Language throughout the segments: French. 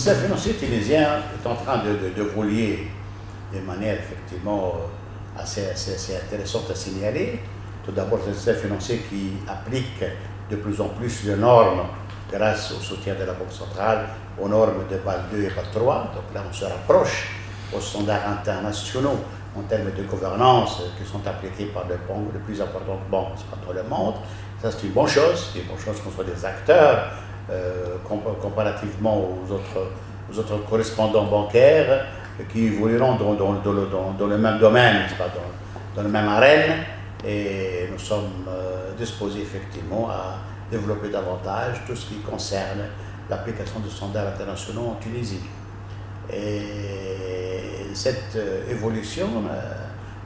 système financier tunisien est en train d'évoluer de manière effectivement assez intéressante à signaler. Tout d'abord, c'est un système financier qui applique de plus en plus de normes grâce au soutien de la Banque centrale, aux normes de BAL 2 et BAL 3. Donc là, on se rapproche aux standards internationaux en termes de gouvernance qui sont appliqués par les plus importantes banques dans le monde. Ça, c'est une bonne chose. C'est une bonne chose qu'on soit des acteurs comparativement aux autres correspondants bancaires qui évolueront dans le même domaine, dans le même arène. Et nous sommes disposés effectivement à développer davantage tout ce qui concerne l'application de standards internationaux en Tunisie. Et cette évolution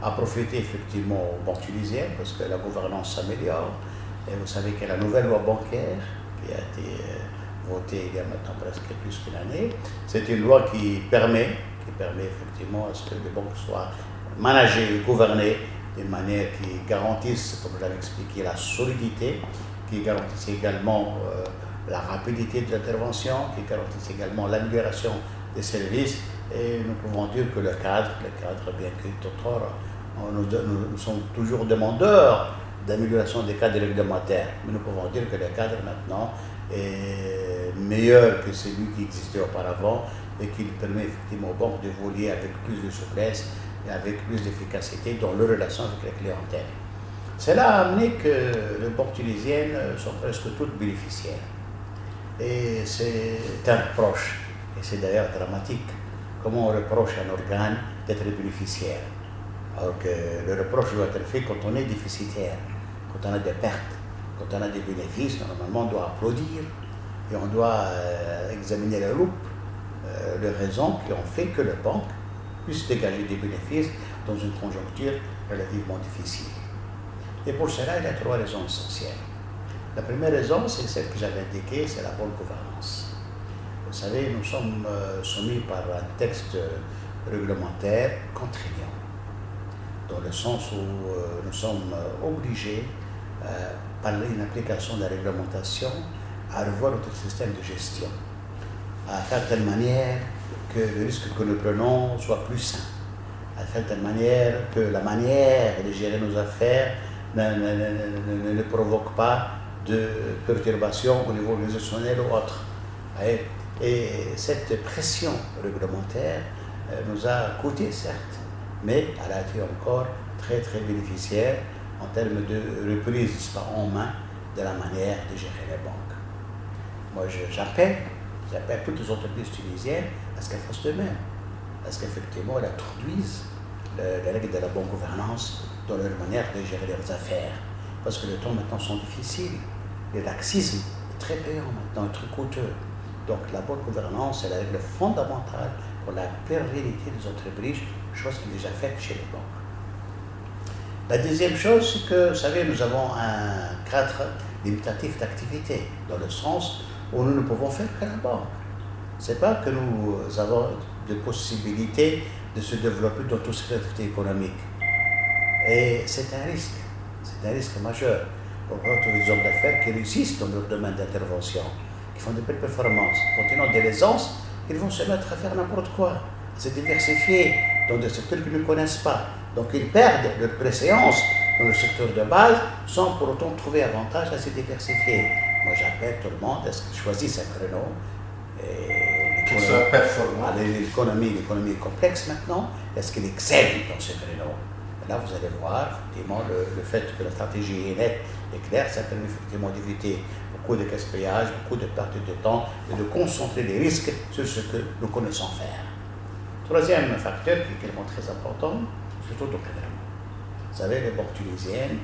a profité effectivement aux banques tunisiennes parce que la gouvernance s'améliore. Et vous savez qu'il y a la nouvelle loi bancaire qui a été votée il y a maintenant presque plus qu'une année. C'est une loi qui permet effectivement à ce que les banques soient managées et gouvernées d'une manière qui garantisse, comme je l'avais expliqué, la solidité, qui garantisse également la rapidité de l'intervention, qui garantisse également l'amélioration des services. Et nous pouvons dire que le cadre, bien que nous sommes toujours demandeurs d'amélioration des cadres réglementaires, mais nous pouvons dire que le cadre maintenant est meilleur que celui qui existait auparavant et qui permet effectivement aux banques d'évoluer avec plus de souplesse et avec plus d'efficacité dans leur relation avec la clientèle. Cela a amené que les banques tunisiennes sont presque toutes bénéficiaires. Et c'est un reproche, et c'est d'ailleurs dramatique. Comment on reproche à un organe d'être bénéficiaire, alors que le reproche doit être fait quand on est déficitaire, quand on a des pertes, quand on a des bénéfices. Normalement, on doit applaudir et on doit examiner la loupe les raisons qui ont fait que la banque puisse dégager des bénéfices dans une conjoncture relativement difficile. Et pour cela, il y a trois raisons essentielles. La première raison, c'est celle que j'avais indiquée, c'est la bonne gouvernance. Vous savez, nous sommes soumis par un texte réglementaire contraignant, dans le sens où nous sommes obligés, par une application de la réglementation, à revoir notre système de gestion, à faire de telle manière que le risque que nous prenons soit plus sain, à faire de telle manière que la manière de gérer nos affaires ne provoque pas de perturbations au niveau organisationnel ou autre. Et cette pression réglementaire nous a coûté, certes, mais elle a été encore très très bénéficiaire en termes de reprise en main de la manière de gérer les banques. Moi, j'appelle toutes les entreprises tunisiennes à ce qu'elles fassent de même, à ce qu'effectivement elles introduisent les règles de la bonne gouvernance dans leur manière de gérer leurs affaires. Parce que les temps maintenant sont difficiles. Le laxisme est très payant maintenant, très coûteux. Donc la bonne gouvernance est la règle fondamentale pour la pérennité des entreprises, chose qui est déjà faite chez les banques. La deuxième chose, c'est que, vous savez, nous avons un cadre limitatif d'activité, dans le sens où nous ne pouvons faire que la banque. Ce n'est pas que nous avons de possibilités de se développer dans toute cette activité économique. Et c'est un risque majeur pour voir tous les hommes d'affaires qui réussissent dans leur domaine d'intervention, qui font de belles performances. Continuant de l'aisance, ils vont se mettre à faire n'importe quoi, à se diversifier dans des secteurs qu'ils ne connaissent pas. Donc ils perdent leur préséance dans le secteur de base sans pour autant trouver avantage à se diversifier. Moi j'appelle tout le monde à ce qu'ils choisissent un créneau. Qu'ils soient performants. L'économie est complexe maintenant. Est-ce qu'il excelle dans ce créneau? Et là vous allez voir effectivement le fait que la stratégie est nette et claire, ça permet effectivement d'éviter beaucoup de gaspillage, beaucoup de perte de temps et de concentrer les risques sur ce que nous connaissons faire. Troisième facteur qui est également très important, c'est le taux d'encadrement. Vous savez, les banques tunisiennes,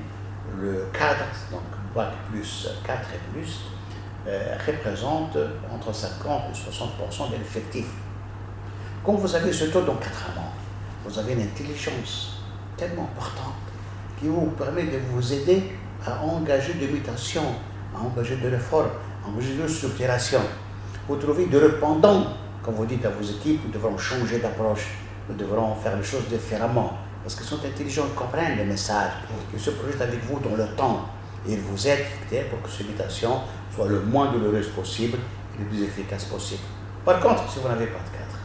le cadre, donc BAC plus 4 et plus, représente entre 50 et 60% de l'effectif. Quand vous avez ce taux d'encadrement, vous avez une intelligence tellement importante qui vous permet de vous aider à engager des mutations, à engager de réformes, à engager de structuration. Vous trouvez de répondants quand vous dites à vos équipes, nous devrons changer d'approche, nous devrons faire les choses différemment. Parce qu'ils sont intelligents, ils comprennent le message, ils se projettent avec vous dans le temps. Et ils vous aident pour que ces mutations soient le moins douloureuses possible et le plus efficace possible. Troisième facteur qui est également très important, Par contre, si vous n'avez pas de cadre,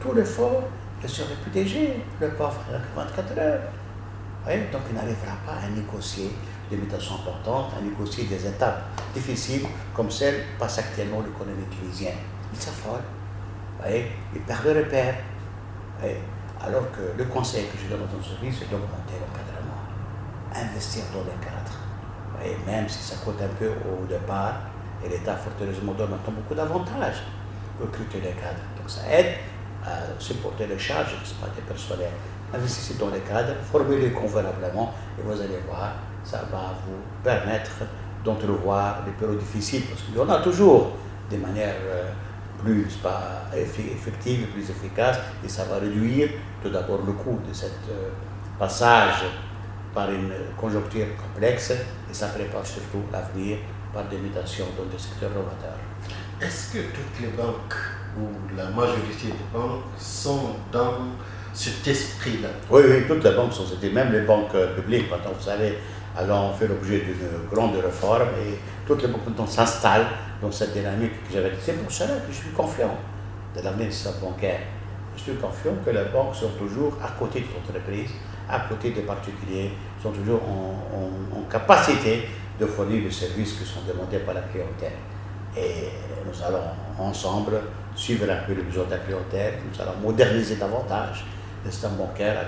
tout l'effort est sur le PDG, le pauvre, il n'a que 24 heures. Oui, donc il n'arrivera pas à négocier des mutations importantes, à négocier des étapes difficiles comme celles passe actuellement l'économie tunisienne. Il s'affole, oui, il perd le repère. Oui, alors que le conseil que je donne aux entreprises, c'est d'augmenter l'encadrement, investir dans les cadres. Oui, même si ça coûte un peu au départ, et l'État, fort heureusement, donne maintenant beaucoup d'avantages pour recruter les cadres. Donc ça aide à supporter les charges, des personnels. Investissez dans les cadres, formez-les convenablement et vous allez voir, ça va vous permettre d'entrevoir les périodes difficiles parce qu'il y en a toujours de manière plus effective et plus efficace et ça va réduire tout d'abord le coût de ce passage par une conjoncture complexe et ça prépare surtout l'avenir par des mutations dans des secteurs novateurs. Est-ce que toutes les banques ou la majorité des banques sont dans cet esprit-là? Oui, toutes les banques sont c'était même les banques publiques. Maintenant, vous savez, elles ont fait l'objet d'une grande réforme et toutes les banques maintenant s'installent dans cette dynamique que j'avais dit. C'est pour cela que je suis confiant de l'avenir du système bancaire. Je suis confiant que les banques sont toujours à côté des entreprises, à côté des particuliers, sont toujours en capacité de fournir les services qui sont demandés par la clientèle. Et nous allons ensemble suivre un peu les besoins de la clientèle, nous allons moderniser davantage le système bancaire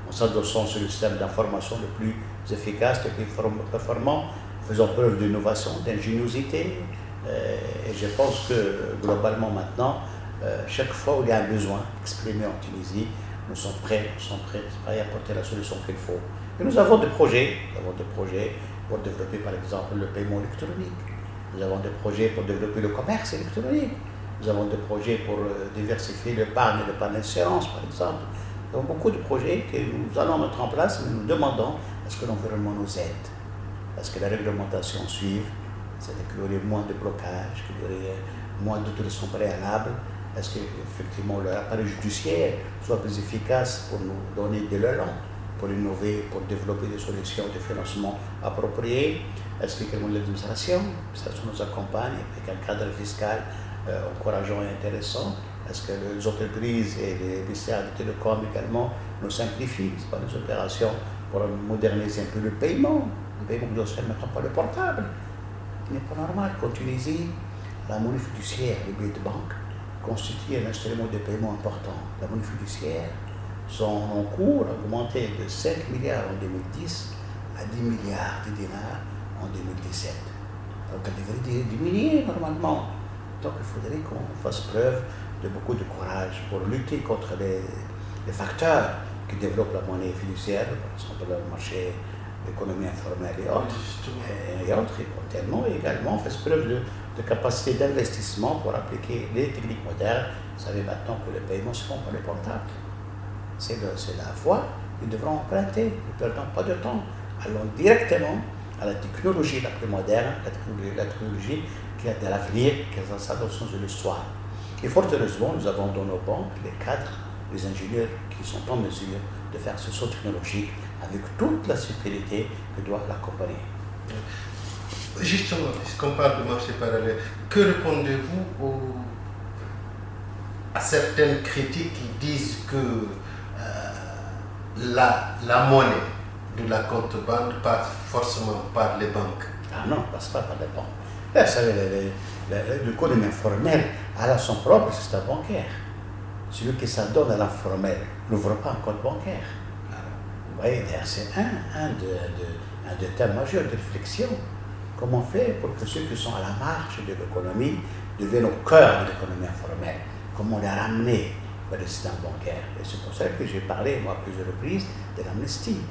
en s'adossant sur le système d'information le plus efficace, le plus performant, faisant preuve d'innovation, d'ingéniosité. Et je pense que globalement maintenant, chaque fois où il y a un besoin exprimé en Tunisie, nous sommes prêts à y apporter la solution qu'il faut. Et nous avons des projets pour développer par exemple le paiement électronique. Nous avons des projets pour développer le commerce électronique. Nous avons des projets pour diversifier l'épargne et l'épargne d'assurance, par exemple. Nous avons beaucoup de projets que nous allons mettre en place, mais nous demandons à ce que l'environnement nous aide, à ce que la réglementation suive, c'est-à-dire qu'il y aurait moins de blocages, qu'il y aurait moins d'autorisation préalable, à ce qu'effectivement l'appareil judiciaire soit plus efficace pour nous donner de l'élan, pour innover, pour développer des solutions de financement appropriées. Est-ce que l'administration nous accompagne avec un cadre fiscal encourageant et intéressant? Est-ce que les entreprises et les ministères de télécom également nous simplifient par des opérations pour moderniser un peu le paiement? Le paiement doit se faire maintenant par le portable. Il n'est pas normal qu'en Tunisie, la monnaie fiduciaire, les billets de banque, constitue un instrument de paiement important. La monnaie fiduciaire, son cours a augmenté de 5 milliards en 2010 à 10 milliards de dinars en 2017. Donc elle devrait diminuer normalement. Donc il faudrait qu'on fasse preuve de beaucoup de courage pour lutter contre les facteurs qui développent la monnaie fiduciaire, par exemple le marché, l'économie informelle et autres. Et éventuellement également on fait preuve de capacité d'investissement pour appliquer les techniques modernes. Vous savez maintenant que les paiements se font par le portable. C'est la voie qu'ils devront emprunter. Ne perdons pas de temps. Allons directement à la technologie la plus moderne, la technologie qui a de l'avenir, qui a ça dans le sens de l'histoire. Et fort heureusement, nous avons dans nos banques les cadres, les ingénieurs qui sont en mesure de faire ce saut technologique avec toute la sécurité que doit l'accompagner. Justement, puisqu'on parle de marché parallèle, que répondez-vous à certaines critiques qui disent que la monnaie de la contrebande passe forcément par les banques? Ah non, ne passe pas par les banques. Là, vous savez, l'économie informelle a son propre système bancaire. Celui qui s'adonne à l'informel n'ouvre pas un compte bancaire. Vous voyez, c'est un des thèmes majeurs de réflexion. Comment faire pour que ceux qui sont à la marge de l'économie deviennent au cœur de l'économie informelle? Comment les ramener vers le système bancaire? Et c'est pour ça que j'ai parlé, moi, à plusieurs reprises, de l'amnistie.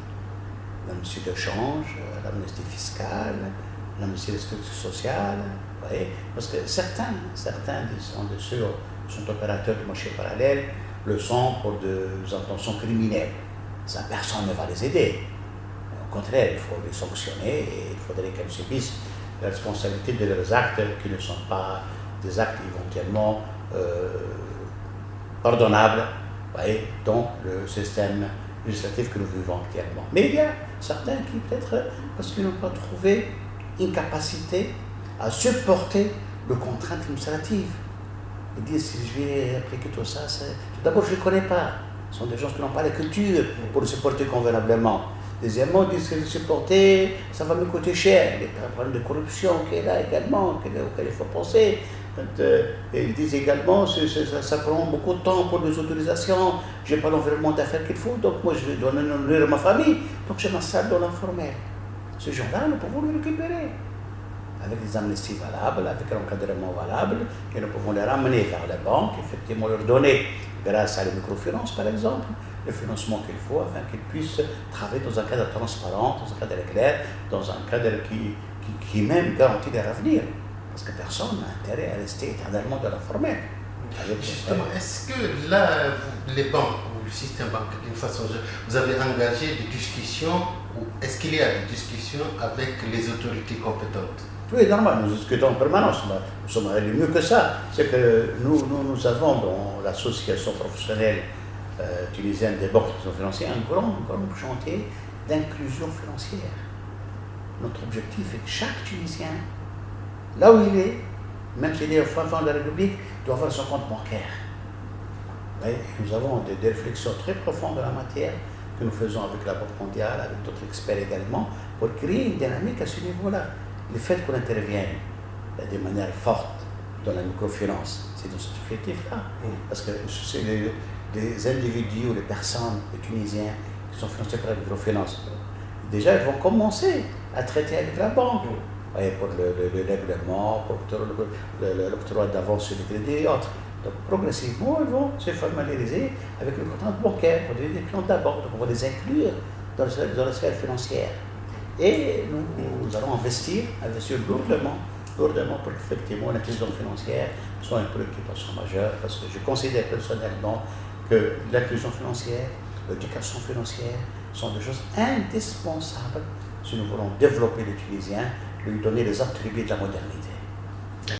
L'amnistie de change, l'amnistie fiscale, l'amnistie de sécurité sociale. Vous voyez? Parce que certains de ceux qui sont opérateurs du marché parallèle le sont pour des intentions criminelles. Ça, personne ne va les aider. Au contraire, il faut les sanctionner et il faudrait qu'elles subissent la responsabilité de leurs actes qui ne sont pas des actes éventuellement pardonnables, voyez, dans le système législatif que nous vivons actuellement. Mais il y a certains qui, peut-être, parce qu'ils n'ont pas trouvé une capacité à supporter les contraintes administratives. Ils disent si je vais appliquer tout ça, d'abord je ne les connais pas. Ce sont des gens qui n'ont pas la culture pour le supporter convenablement. Deuxièmement, ils disent que le supporter, ça va me coûter cher. Il y a un problème de corruption qui est là également, auquel il faut penser. Et ils disent également que ça prend beaucoup de temps pour les autorisations. Je n'ai pas l'environnement d'affaires qu'il faut, donc moi je dois nourrir ma famille. Donc je m'installe dans l'informel. Ces gens-là, nous pouvons les récupérer. Avec des amnisties valables, avec un encadrement valable, et nous pouvons les ramener vers les banques, effectivement leur donner, grâce à la microfinance par exemple, le financement qu'il faut afin qu'ils puissent travailler dans un cadre transparent, dans un cadre clair, dans un cadre qui même garantit leur avenir. Parce que personne n'a intérêt à rester éternellement dans l'informel. Justement, est-ce que là, les banques ou le système bancaire, d'une façon, vous avez engagé des discussions ou est-ce qu'il y a des discussions avec les autorités compétentes? Oui, normal, nous discutons en permanence. Nous sommes allés mieux que ça. C'est que nous avons dans l'association professionnelle tunisienne des banques financières un grand chantier d'inclusion financière. Notre objectif est que chaque Tunisien, là où il est, même s'il est au fin fond de la République, doit avoir son compte bancaire. Et nous avons des réflexions très profondes en la matière que nous faisons avec la Banque mondiale, avec d'autres experts également, pour créer une dynamique à ce niveau-là. Le fait qu'on intervienne de manière forte dans la microfinance, c'est dans cet objectif-là. Parce que c'est les individus ou les personnes, les Tunisiens, qui sont financés par la microfinance. Déjà, ils vont commencer à traiter avec la banque. Pour le règlement, pour l'octroi d'avance sur les crédits et autres. Donc, progressivement, ils vont se familiariser avec le compte bancaire, pour des clients de la banque. Donc, on va les inclure dans la sphère financière. Et nous allons investir lourdement pour qu'effectivement l'inclusion financière soit une préoccupation majeure, parce que je considère personnellement que l'inclusion financière, l'éducation financière sont des choses indispensables si nous voulons développer les Tunisiens, lui donner les attributs de la modernité.